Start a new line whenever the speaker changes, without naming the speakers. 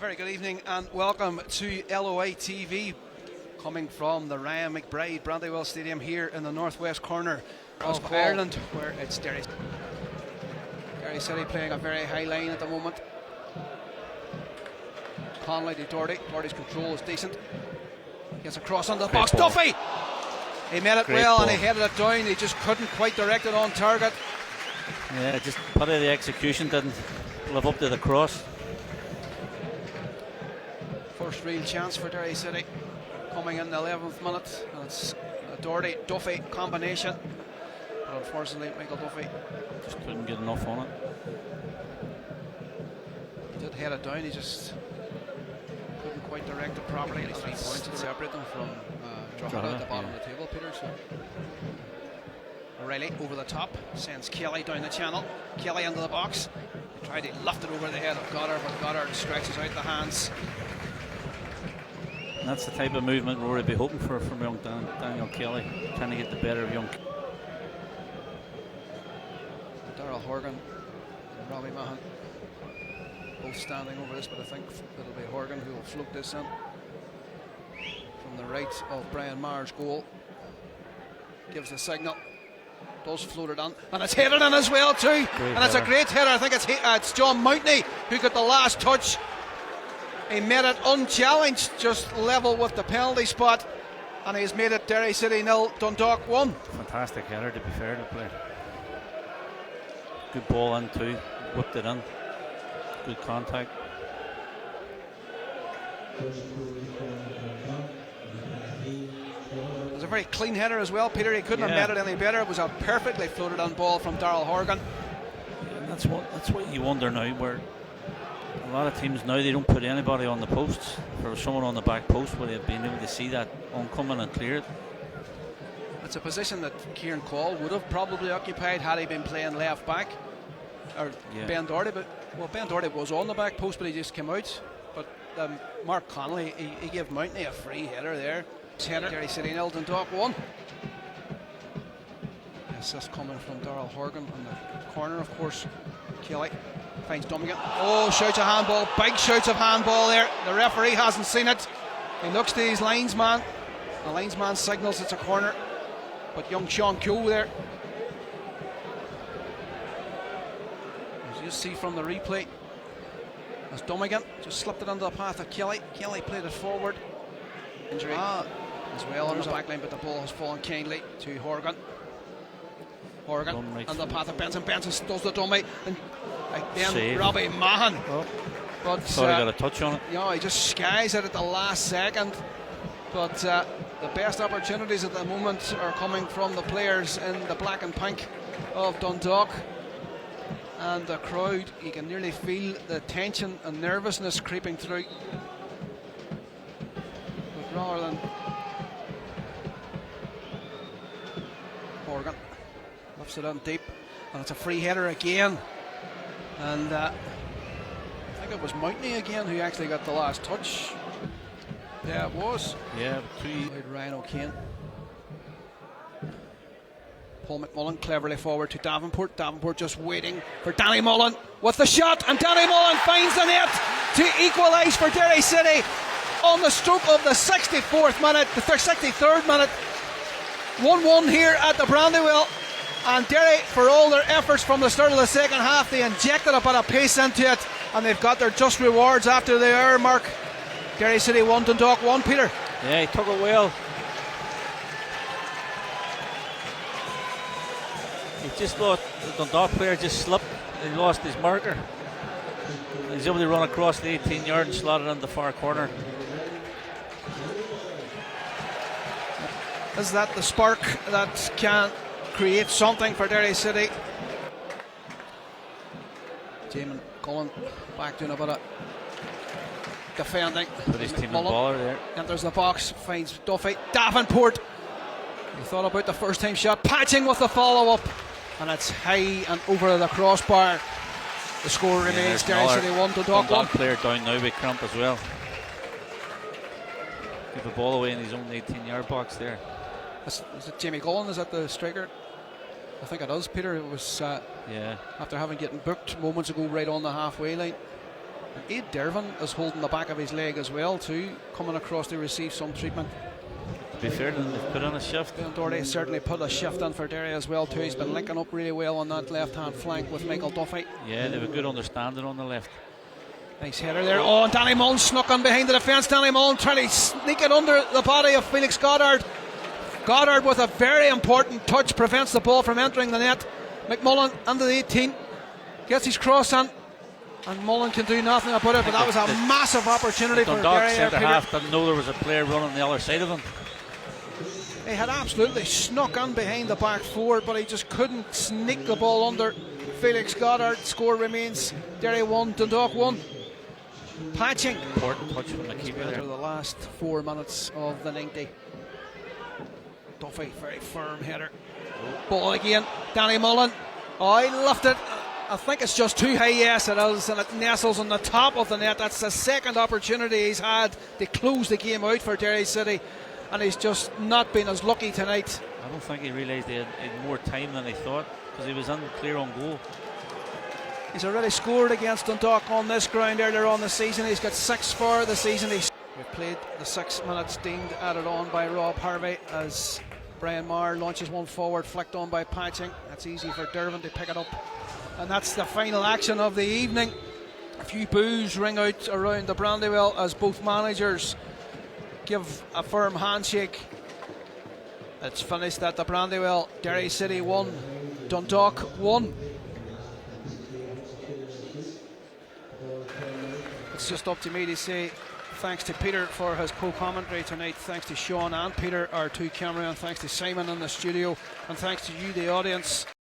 Very good evening and welcome to LOI TV, coming from the Ryan McBride Brandywell Stadium here in the northwest corner of Ireland, where it's Derry City playing a very high line at the moment. Conley to Doherty. Doherty's control is decent. Gets across on the box.
Ball.
Duffy! He made it
Great
well
ball.
and he headed it down. He just couldn't quite direct it on target.
Yeah, just part of the execution didn't live up to the cross.
First real chance for Derry City coming in the 11th minute, and it's a Doherty-Duffy combination, but unfortunately Michael Duffy
Just couldn't get enough on it.
did head it down. He just couldn't quite direct it properly. 3 points to separate them from Drogheda at the bottom of the table, Peter. So O'Reilly over the top sends Kelly down the channel. Kelly into the box. He tried to lift it over the head of Goddard, but Goddard stretches out the hands.
And that's the type of movement Rory would be hoping for from young Daniel Kelly, trying to get the better of young.
Darrell Horgan and Robbie Mahan both standing over this, but I think it'll be Horgan who will float this in from the right of Brian Maher's goal. Gives the signal, does float it on, and it's headed in as well too. And it's a great header. I think it's John Mountney who got the last touch. He made it unchallenged, just level with the penalty spot, and he's made it Derry City 0, Dundalk 1.
Fantastic header, to be fair to play. Good ball in too, whipped it in. Good contact.
It was a very clean header as well, Peter. He couldn't have made it any better. It was a perfectly floated on ball from Darrell Horgan.
And that's what you wonder now, where a lot of teams now, they don't put anybody on the posts. For someone on the back post where they've been able to see that oncoming and clear it.
It's a position that Kieran Call would have probably occupied had he been playing left back, or Ben Doherty. But Ben Doherty was on the back post, but he just came out. But Mark Connolly, he gave Mountney a free header there. Header, Derry City 0, Dundalk 1. Assist coming from Darrell Horgan on the corner, of course. Kelly finds Dummigan. Oh, shouts of handball, big shouts of handball there. The referee hasn't seen it. He looks to his linesman. The linesman signals it's a corner, but young Sean Coe there, as you see from the replay, as Dummigan just slipped it under the path of Kelly. Kelly played it forward. Injury as well on the back line, but the ball has fallen kindly to Horgan. Horgan on the path of Benson. Benson does the dummy, and again
Save.
Robbie Mahan. But
thought he got a touch on it.
Yeah, he just skies it at the last second. But the best opportunities at the moment are coming from the players in the black and pink of Dundalk. And the crowd, you can nearly feel the tension and nervousness creeping through. But rather than Horgan lifts it in deep, and it's a free header again. And I think it was Mountney again who actually got the last touch. Yeah, it was.
Yeah,
Ryan O'Kane. Paul McMullen cleverly forward to Davenport. Davenport just waiting for Danny Mullen with the shot, and Danny Mullen finds the net to equalise for Derry City on the stroke of the 64th minute, the 63rd minute. 1-1 here at the Brandywell, and Derry, for all their efforts from the start of the second half, they injected a bit of pace into it, and they've got their just rewards after the hour mark. Derry City 1, Dundalk 1, Peter.
Yeah, he took it well. He just lost, the Dundalk player just slipped, he lost his marker. He's able to run across the 18-yard and slot it in the far corner.
Is that the spark that can create something for Derry City? Jamin Cullen back doing a bit of defending.
Put his team in baller there.
Enters the box, finds Duffy. Davenport, he thought about the first time shot, patching with the follow-up, and it's high and over the crossbar. The score remains Derry City 1, Dundalk 1.
Player down now with cramp as well. Give the ball away in his own 18-yard box there.
Is it Jamie Cullen? Is that the striker? I think it is, Peter. It was after having getting booked moments ago right on the halfway line. Aid Dervin is holding the back of his leg as well too, coming across to receive some treatment.
To be fair to them, they've put on a shift.
Doherty certainly put a shift in for Derry as well too. He's been linking up really well on that left hand flank with Michael Duffy.
Yeah, they have a good understanding on the left.
Nice header there. Oh, and Danny Mullen snuck in behind the defence. Danny Mullen trying to sneak it under the body of Felix Goddard. Goddard with a very important touch prevents the ball from entering the net. McMullen under the 18 gets his cross in, and Mullen can do nothing about it. But that was a massive opportunity for
Dundalk
Derry.
centre half didn't know there was a player running the other side of him.
He had absolutely snuck in behind the back four, but he just couldn't sneak the ball under Felix Goddard. Score remains Derry 1, Dundalk 1. Patching.
Important touch from the keeper there.
The last 4 minutes of the 90. Duffy, very firm header. Ball again. Danny Mullen. Oh, he lifted. I think it's just too high. Yes, it is, and it nestles on the top of the net. That's the second opportunity he's had to close the game out for Derry City, and he's just not been as lucky tonight.
I don't think he realised he had more time than he thought, because he was unclear on goal.
He's already scored against Dundalk on this ground earlier on the season. He's got 6 for the season. We've played the 6 minutes deemed added on by Rob Harvey as Brian Maher launches one forward, flicked on by Patching. That's easy for Dervin to pick it up. And that's the final action of the evening. A few boos ring out around the Brandywell as both managers give a firm handshake. It's finished at the Brandywell. Derry City 1, Dundalk 1. It's just up to me to say thanks to Peter for his co-commentary tonight. Thanks to Sean and Peter, our two cameramen. Thanks to Simon in the studio. And thanks to you, the audience.